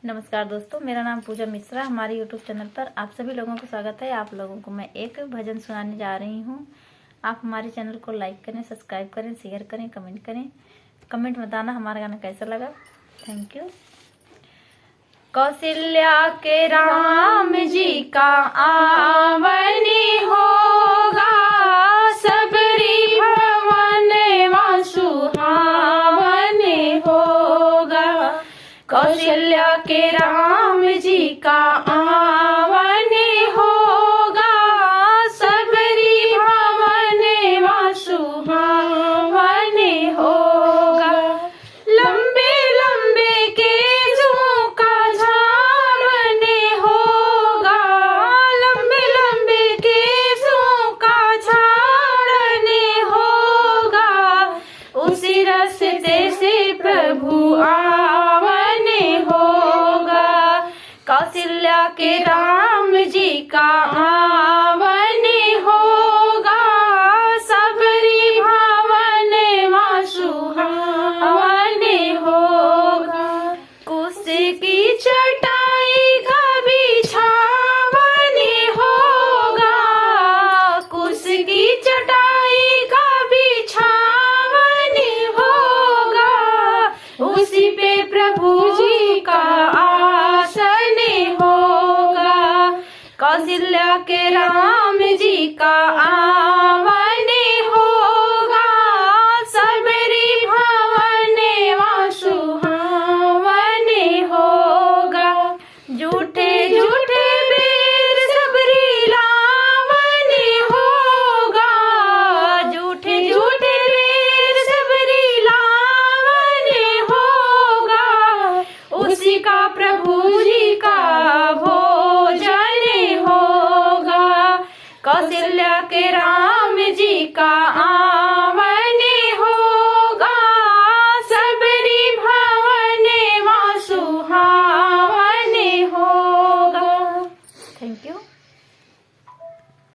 नमस्कार दोस्तों, मेरा नाम पूजा मिश्रा। हमारे यूट्यूब चैनल पर आप सभी लोगों को स्वागत है। आप लोगों को मैं एक भजन सुनाने जा रही हूँ। आप हमारे चैनल को लाइक करें, सब्सक्राइब करें, शेयर करें, कमेंट करें। कमेंट बताना हमारा गाना कैसा लगा। Thank you. कौशल्या के राम जी का आवन होगा, सबरी भवन सुहावन होगा। कौशल्या के राम जी का आवन होगा, सबरी भवन सुहावन होगा। लंबे लंबे केसों का झाड़न होगा, लंबे लंबे केसों का झाड़न होगा। उसी रास्ते से प्रभु आवन होगा। कौशल्या के राम जी का आवन होगा, सबरी भवन सुहावन होगा। कुश की चटाई का बिछावन होगा, कुश की चटाई का बिछावन होगा। उसी पे प्रभु जी का आसन होगा। कौशल्या के राम जी का आवन होगा, सबरी भवन सुहावन होगा। झूठे झूठे बेर सबरी लावन होगा, झूठे झूठे बेर सबरी लावन होगा। उसी का प्रभु जी का भोजन होगा। कौशल्या के राम